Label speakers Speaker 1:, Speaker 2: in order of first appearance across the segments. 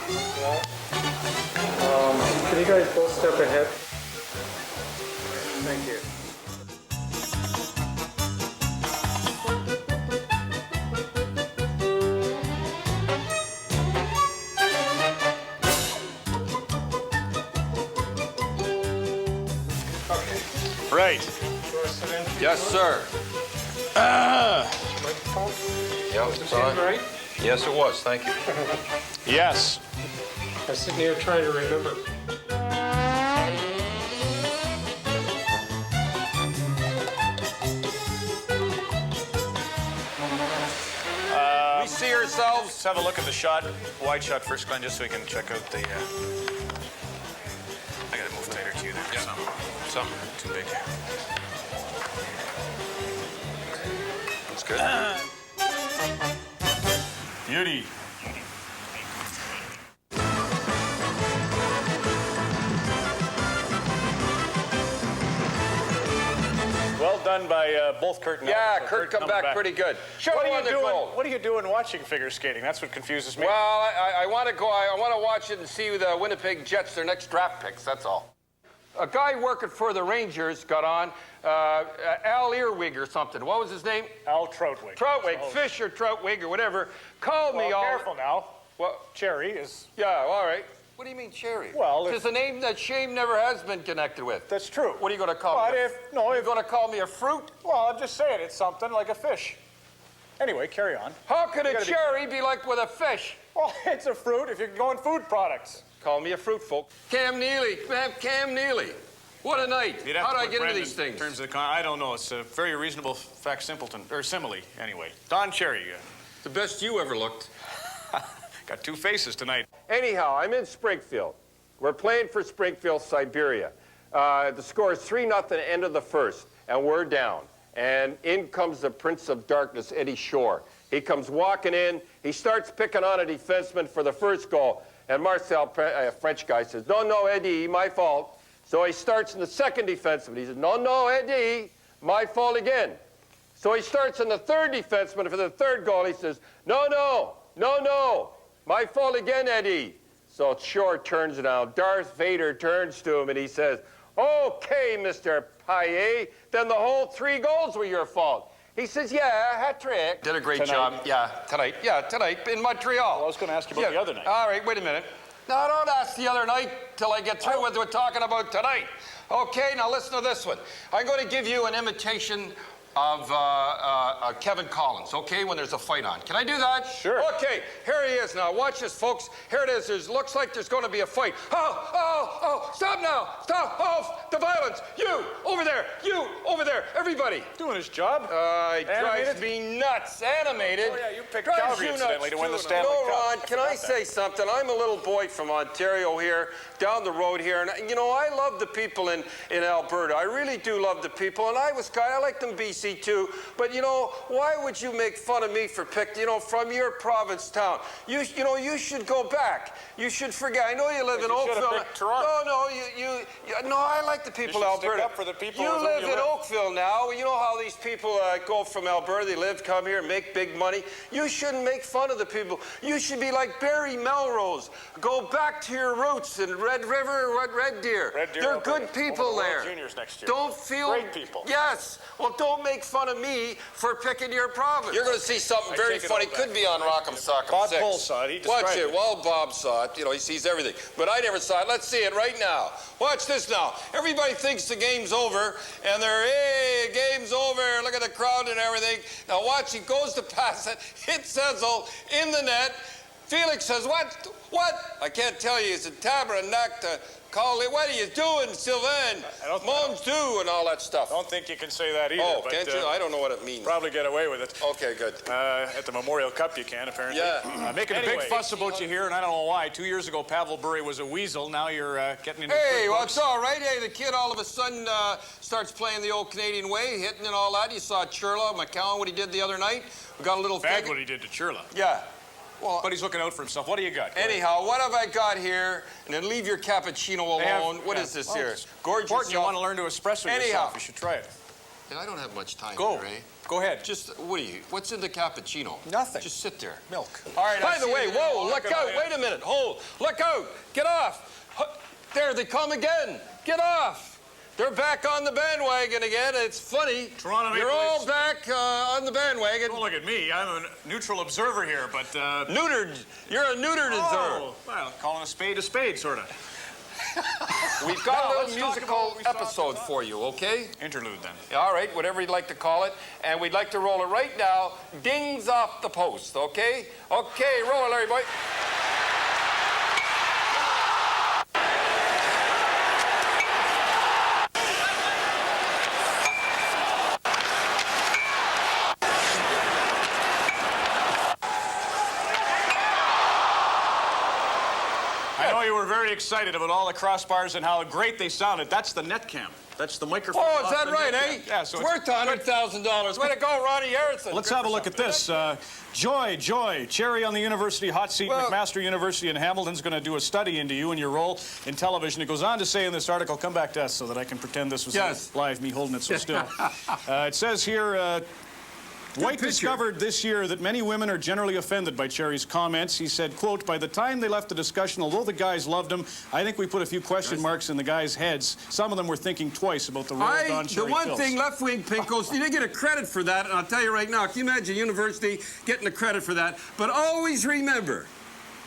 Speaker 1: Can you guys both step ahead? Thank you.
Speaker 2: Right.
Speaker 3: Yes, sir.
Speaker 1: Microphone?
Speaker 3: Yep,
Speaker 1: Was
Speaker 3: it's
Speaker 1: the
Speaker 3: on.
Speaker 1: pen right?
Speaker 3: Yes, it was. Thank you.
Speaker 2: Yes.
Speaker 1: I was sitting here trying to remember.
Speaker 3: We see ourselves.
Speaker 2: Let's have a look at the shot, wide shot first, Glenn, just so we can check out the. I gotta move tighter to you there.
Speaker 3: Yeah.
Speaker 2: Something too big here.
Speaker 3: That's good.
Speaker 2: Beauty. Well done by both Kurt and
Speaker 3: Yeah,
Speaker 2: Elvis. So
Speaker 3: Kurt come
Speaker 2: coming
Speaker 3: back pretty good. Show
Speaker 2: What
Speaker 3: him
Speaker 2: are
Speaker 3: on
Speaker 2: you
Speaker 3: the
Speaker 2: doing?
Speaker 3: goal.
Speaker 2: What are you doing watching figure skating? That's what confuses me.
Speaker 3: Well, I want to go. I want to watch it and see the Winnipeg Jets, their next draft picks. That's all. A guy working for the Rangers got on, Al Earwig or something. What was his name?
Speaker 2: Al Troutwig.
Speaker 3: Troutwig,
Speaker 2: Oh.
Speaker 3: Fish or Troutwig or whatever. Called me
Speaker 2: Well,
Speaker 3: all.
Speaker 2: careful now.
Speaker 3: What?
Speaker 2: Cherry is.
Speaker 3: Yeah, all right. What do you mean, Cherry?
Speaker 2: Well, if-
Speaker 3: it's a name that Shame never has been connected with.
Speaker 2: That's true.
Speaker 3: What are you going to call
Speaker 2: But
Speaker 3: me? You're
Speaker 2: if
Speaker 3: going to call me a fruit?
Speaker 2: well, I'm just saying it's something like a fish. Anyway, carry on.
Speaker 3: How could a
Speaker 2: gotta be-
Speaker 3: cherry be like with a fish?
Speaker 2: Well, it's a fruit if you're going food products.
Speaker 3: Call me a fruit, folk. Cam Neely, man, Cam Neely. What a night. How do I get into these
Speaker 2: In
Speaker 3: things?
Speaker 2: terms of the I don't know. It's a very reasonable fac-simpleton, or simile, anyway. Don Cherry,
Speaker 3: The best you ever looked.
Speaker 2: got two faces tonight.
Speaker 3: Anyhow, I'm in Springfield. We're playing for Springfield, Siberia. The score is 3-0 end of the first, and we're down. And in comes the Prince of Darkness, Eddie Shore. He comes walking in. He starts picking on a defenseman for the first goal. And Marcel, a French guy, says, no, Eddie, my fault. So he starts in the second defenseman. He says, no, Eddie, my fault again. So he starts in the third defenseman for the third goal. He says, no, my fault again, Eddie. So Shore turns around. Darth Vader turns to him and he says, okay, Mr. Payet, then the whole 3 goals were your fault. He says, yeah, hat trick. Did a great
Speaker 2: Tonight?
Speaker 3: job. Yeah, tonight in Montreal.
Speaker 2: Well, I was going to ask you about the other night.
Speaker 3: All right, wait a minute. No, don't ask the other night till I get through with what we're talking about tonight. Okay, now listen to this one. I'm going to give you an imitation of Kevin Collins, okay, when there's a fight on. Can I do that?
Speaker 2: Sure.
Speaker 3: Okay, here he is now. Watch this, folks. Here it is. It looks like there's going to be a fight. Oh, stop now. Stop. Off the violence. You, over there. Everybody.
Speaker 2: Doing his job.
Speaker 3: It drives me nuts. Animated.
Speaker 2: Oh, yeah, you picked
Speaker 3: Drives
Speaker 2: Calgary,
Speaker 3: you
Speaker 2: incidentally,
Speaker 3: nuts,
Speaker 2: to win the
Speaker 3: too.
Speaker 2: Stanley
Speaker 3: No,
Speaker 2: Cup.
Speaker 3: Ron, can I say something? I'm a little boy from Ontario here, down the road here, and I love the people in Alberta. I really do love the people, and I like them BC too, but why would you make fun of me for from your province town? You should go back. You should forget. I know you live in
Speaker 2: You should have
Speaker 3: Oakville.
Speaker 2: picked Toronto.
Speaker 3: No, I like the people
Speaker 2: You
Speaker 3: of
Speaker 2: should stick
Speaker 3: Alberta.
Speaker 2: up for the people
Speaker 3: You
Speaker 2: with whom
Speaker 3: live
Speaker 2: you
Speaker 3: in
Speaker 2: live.
Speaker 3: Oakville now. You know how these people go from Alberta, they come here, make big money. You shouldn't make fun of the people. You should be like Barry Melrose. Go back to your roots in Red River, Red Deer.
Speaker 2: Red Deer,
Speaker 3: They're
Speaker 2: Alberta.
Speaker 3: good people
Speaker 2: Home of the
Speaker 3: there.
Speaker 2: World Juniors next year.
Speaker 3: Don't feel...
Speaker 2: Great people.
Speaker 3: Yes. Well, don't make fun of me for picking your province. You're going to see something
Speaker 2: I
Speaker 3: very
Speaker 2: take it
Speaker 3: funny.
Speaker 2: all back.
Speaker 3: Could be on Rock'em Sock'em
Speaker 2: Bob
Speaker 3: 6.
Speaker 2: Cole saw it. He
Speaker 3: Watch
Speaker 2: described
Speaker 3: it.
Speaker 2: it.
Speaker 3: Well, Bob saw it. He sees everything. But I never saw it. Let's see it right now. Watch this now. Everybody thinks the game's over, and they're, hey, game's over. Look at the crowd and everything. Now watch, he goes to pass it, hits Ezel in the net. Felix says, what? I can't tell you. It's a tabernacle to call it. What are you doing, Sylvain? Mons do and all that stuff.
Speaker 2: Don't think you can say that either.
Speaker 3: Oh,
Speaker 2: but,
Speaker 3: can't you? I don't know what it means.
Speaker 2: Probably get away with it.
Speaker 3: Okay, good.
Speaker 2: At the Memorial Cup, you can, apparently.
Speaker 3: Yeah.
Speaker 2: Making a big
Speaker 4: Big fuss about you here, and I don't know why. 2 years ago, Pavel Bure was a weasel. Now you're getting into
Speaker 3: Hey,
Speaker 4: good
Speaker 3: well,
Speaker 4: books.
Speaker 3: it's all right. Hey, the kid all of a sudden starts playing the old Canadian way, hitting and all that. You saw Churla, McCowan, what he did the other night. We got a little
Speaker 4: Bad
Speaker 3: thing.
Speaker 4: what he did to Churla.
Speaker 3: Yeah. Well,
Speaker 4: But he's looking out for himself. What do you got?
Speaker 3: anyhow, what have I got here? And then leave your cappuccino alone. What is this here? Gorge
Speaker 4: Important. You
Speaker 3: yourself.
Speaker 4: want to learn to espresso
Speaker 3: Anyhow.
Speaker 4: yourself. You should try it.
Speaker 3: And I don't have much time
Speaker 4: Go.
Speaker 3: here, eh?
Speaker 4: Go ahead.
Speaker 3: Just, what are you? What's in the cappuccino?
Speaker 4: Nothing.
Speaker 3: Just sit there.
Speaker 4: Milk. All right.
Speaker 3: By
Speaker 4: I'll
Speaker 3: the
Speaker 4: see
Speaker 3: way,
Speaker 4: you there.
Speaker 3: whoa, look out. Wait a minute. Hold. Look out. Get off. There, they come again. Get off. They're back on the bandwagon again. It's funny.
Speaker 2: Toronto Maple
Speaker 3: You're all
Speaker 2: Leafs.
Speaker 3: back on the bandwagon.
Speaker 2: Don't look at me. I'm a neutral observer here, but...
Speaker 3: Neutered. You're a neutered observer.
Speaker 2: Oh, well, calling a spade, sort of.
Speaker 3: We've got a
Speaker 2: let's
Speaker 3: little
Speaker 2: talk about
Speaker 3: musical
Speaker 2: what we saw
Speaker 3: episode for you, okay?
Speaker 2: Interlude, then.
Speaker 3: All right, whatever you'd like to call it. And we'd like to roll it right now. Dings off the post, okay? Okay, roll it, Larry boy.
Speaker 2: I know you were very excited about all the crossbars and how great they sounded. That's the net cam. That's the microphone.
Speaker 3: Oh, is
Speaker 2: off
Speaker 3: that
Speaker 2: the
Speaker 3: right,
Speaker 2: net
Speaker 3: eh?
Speaker 2: cam. Yeah, so
Speaker 3: it's worth $100,000. Way to go, Ronnie Harrison.
Speaker 2: Let's have a look at this. Joy, Cherry on the university hot seat.
Speaker 3: Well-
Speaker 2: McMaster University in Hamilton's going to do a study into you and your role in television. It goes on to say in this article, come back to us so that I can pretend this was
Speaker 3: Yes.
Speaker 2: live, me holding it so still. It says here, White
Speaker 3: picture.
Speaker 2: discovered this year that many women are generally offended by Cherry's comments. He said, quote, by the time they left the discussion, although the guys loved him, I think we put a few question marks in the guys' heads. Some of them were thinking twice about the role Don
Speaker 3: The
Speaker 2: Cherry
Speaker 3: one
Speaker 2: fills.
Speaker 3: thing, left-wing pinkos, you didn't get a credit for that, and I'll tell you right now, can you imagine university getting a credit for that? But always remember,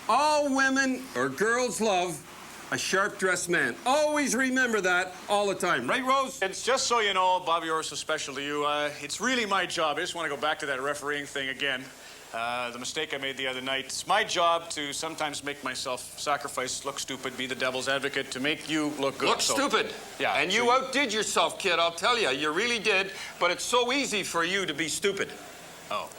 Speaker 3: all women or girls love a sharp-dressed man. Always remember that all the time. Right, Rose?
Speaker 2: It's just so you know, Bobby Orr is so special to you. It's really my job. I just want to go back to that refereeing thing again. The mistake I made the other night. It's my job to sometimes make myself sacrifice, look stupid, be the devil's advocate, to make you look good.
Speaker 3: Look stupid.
Speaker 2: Yeah,
Speaker 3: And
Speaker 2: so
Speaker 3: you outdid yourself, kid, I'll tell you. You really did. But it's so easy for you to be stupid.
Speaker 2: Oh.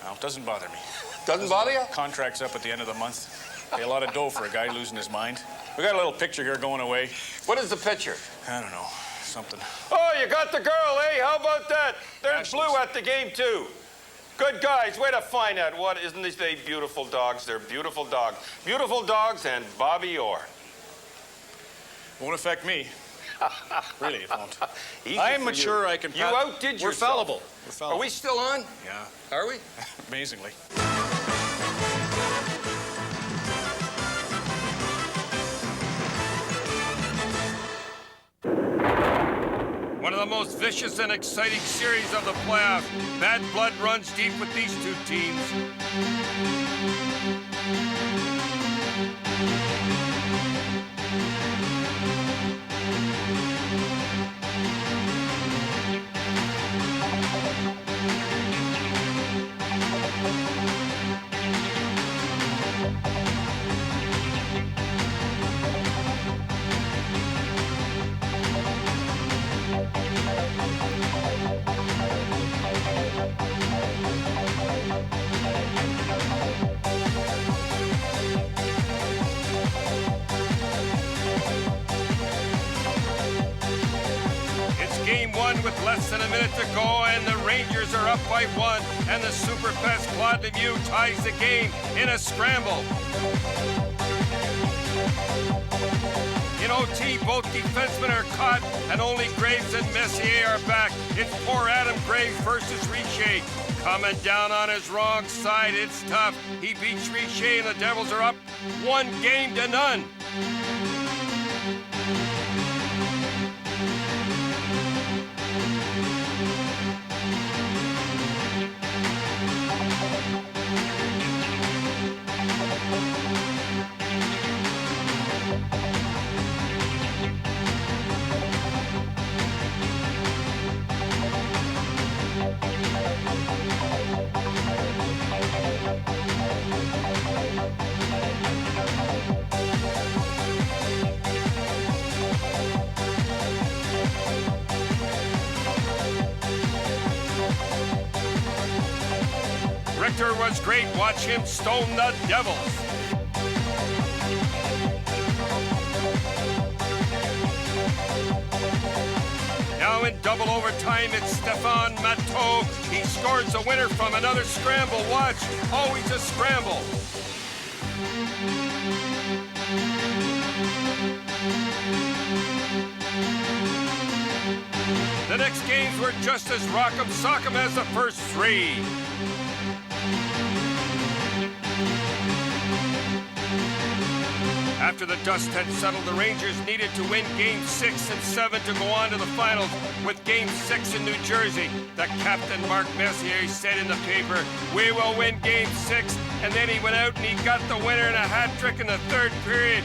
Speaker 2: Well, it doesn't bother me.
Speaker 3: Doesn't bother you?
Speaker 2: Contract's up at the end of the month. Pay a lot of dough for a guy losing his mind. We got a little picture here going away.
Speaker 3: What is the picture?
Speaker 2: I don't know. Something.
Speaker 3: Oh, you got the girl, eh? How about that? There's
Speaker 2: Ashley's.
Speaker 3: Blue at the game, too. Good guys. Way to find that. What, isn't these they beautiful dogs? They're beautiful dogs. Beautiful dogs and Bobby Orr.
Speaker 2: Won't affect me. Really, it won't.
Speaker 3: Easy
Speaker 2: I'm
Speaker 3: for
Speaker 2: mature.
Speaker 3: you.
Speaker 2: I can.
Speaker 3: You outdid
Speaker 2: We're
Speaker 3: yourself.
Speaker 2: fallible. We're
Speaker 3: Are
Speaker 2: fallible.
Speaker 3: we still on?
Speaker 2: Yeah.
Speaker 3: Are we?
Speaker 2: Amazingly.
Speaker 3: One of the most vicious and exciting series of the playoffs. Bad blood runs deep with these two teams. It's game one with less than a minute to go, and the Rangers are up by one, and the Superfest Claude Lemieux ties the game in a scramble. In OT, both defensemen are caught, and only Graves and Messier are back. It's poor Adam Graves versus Richer. Coming down on his wrong side, it's tough. He beats Richer, and the Devils are up 1-0. Richter was great. Watch him stone the Devils. Now in double overtime, it's Stefan Matteau. He scores a winner from another scramble. Watch, always a scramble. The next game just as Rock'em Sock'em has the first three. After the dust had settled, the Rangers needed to win Game 6 and 7 to go on to the finals with Game 6 in New Jersey. The captain, Mark Messier, said in the paper, "We will win Game 6," and then he went out and he got the winner in a hat trick in the third period.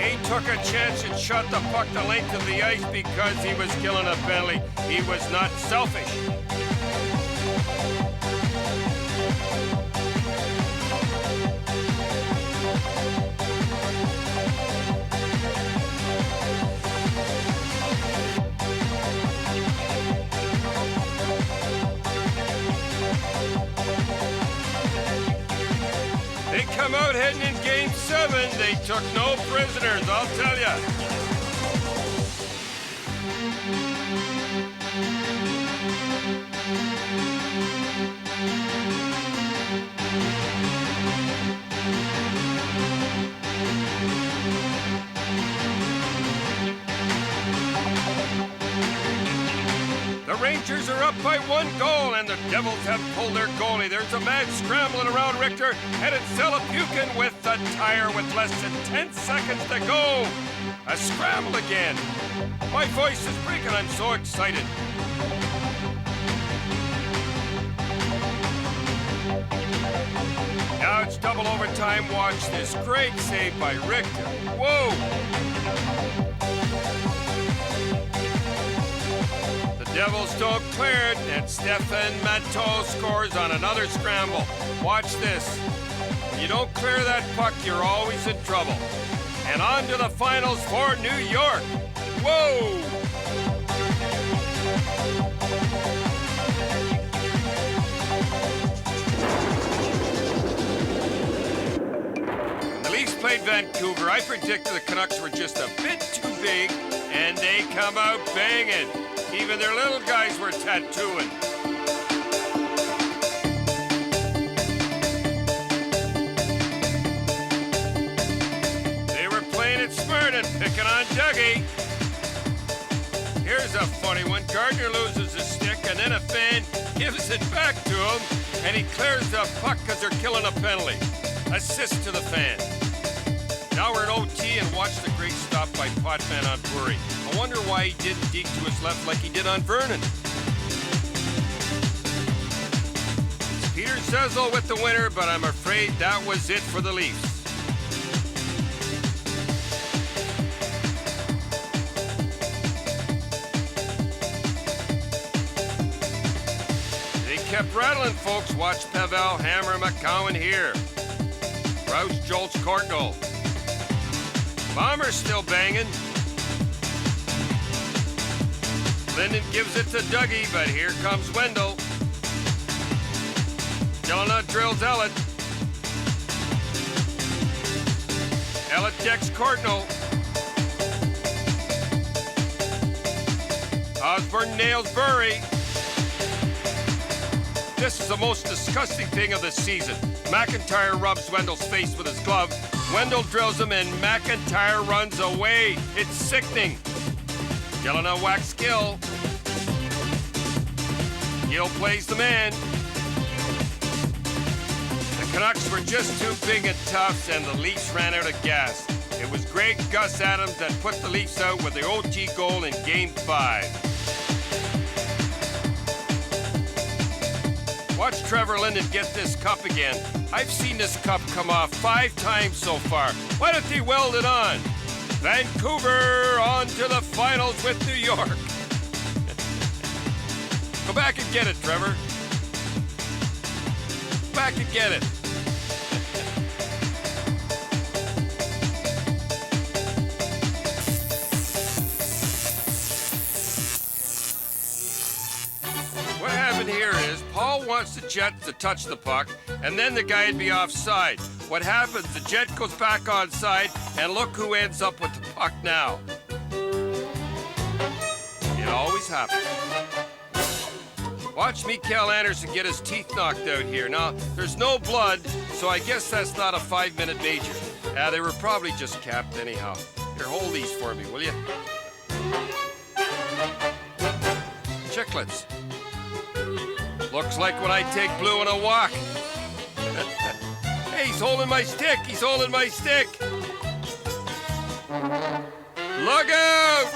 Speaker 3: He took a chance and shot the puck the length of the ice because he was killing a penalty. He was not selfish. They come out heading in Game 7. They took no prisoners, I'll tell ya. The Rangers are up by 1 goal, and the Devils have pulled their goalie. There's a man scrambling around Richter, and it's Selapukin with the tire with less than 10 seconds to go. A scramble again. My voice is breaking, I'm so excited. Now it's double overtime. Watch this great save by Richter. Whoa! Devils don't clear it, and Stefan Matteau scores on another scramble. Watch this. When you don't clear that puck, you're always in trouble. And on to the finals for New York. Whoa! The Leafs played Vancouver. I predicted the Canucks were just a bit too big, and they come out banging. Even their little guys were tattooing. They were playing it smart and picking on Dougie. Here's a funny one. Gardner loses his stick, and then a fan gives it back to him, and he clears the puck because they're killing a penalty. Assist to the fan. Now we're in OT, and watch the great stop by Potvin on Bury. I wonder why he didn't deke to his left like he did on Vernon. It's Peter Zezel with the winner, but I'm afraid that was it for the Leafs. They kept rattling, folks. Watch Pavel hammer McCowan here. Rouse jolts Courtnall. Bomber's still banging. Linden gives it to Dougie, but here comes Wendell. Gelinas drills Ellett. Ellett checks Courtnall. Osborne nails Bury. This is the most disgusting thing of the season. McIntyre rubs Wendell's face with his glove. Wendell drills him, and McIntyre runs away. It's sickening. Gelinas whacks Gill. Gill plays the man. The Canucks were just too big and tough, and the Leafs ran out of gas. It was great Gus Adams that put the Leafs out with the OT goal in Game 5. Watch Trevor Linden get this cup again. I've seen this cup come off 5 times so far. Why don't they weld it on? Vancouver on to the finals with New York. Go back and get it, Trevor. Back and get it. What happened here is Paul wants the Jet to touch the puck, and then the guy would be offside. What happens, the Jet goes back onside, and look who ends up with the puck now. It always happens. Watch Mikael Anderson get his teeth knocked out here. Now, there's no blood, so I guess that's not a 5-minute major. They were probably just capped anyhow.
Speaker 5: Here, hold these for me, will you? Chicklets. Looks like when I take Blue on a walk. Hey, he's holding my stick. He's holding my stick. Look out!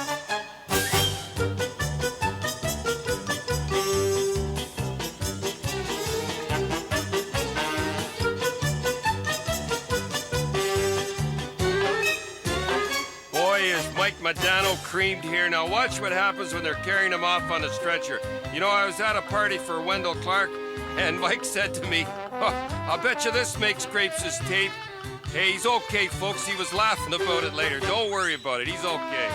Speaker 5: Boy, is Mike Modano creamed here. Now watch what happens when they're carrying him off on a stretcher. You know, I was at a party for Wendell Clark, and Mike said to me, oh, I'll bet you this makes Grapes' tape. Hey, he's okay, folks. He was laughing about it later. Don't worry about it. He's okay.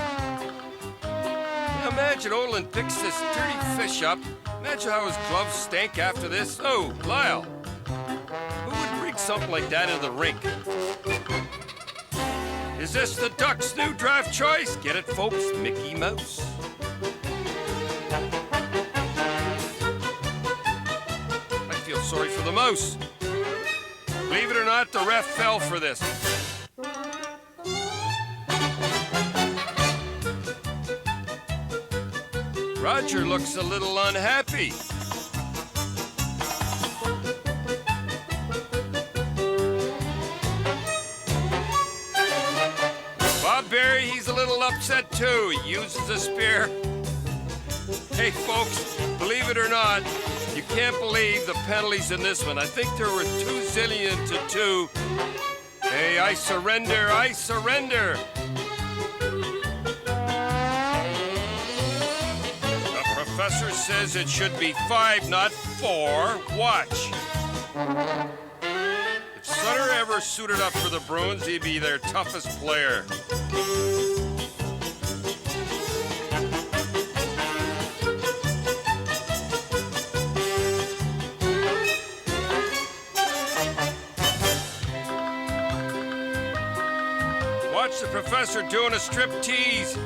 Speaker 5: Now imagine Odlin picks this dirty fish up. Imagine how his gloves stank after this. Oh, Lyle. Who would bring something like that into the rink? Is this the Ducks' new draft choice? Get it, folks? Mickey Mouse. I feel sorry for the mouse. Believe it or not, the ref fell for this. Roger looks a little unhappy. Bob Berry, he's a little upset too. He uses a spear. Hey folks, believe it or not, you can't believe the penalties in this one. I think there were 2 zillion to 2. Hey, I surrender, I surrender. The professor says it should be 5, not 4. Watch. If Sutter ever suited up for the Bruins, he'd be their toughest player. Watch the professor doing a strip tease.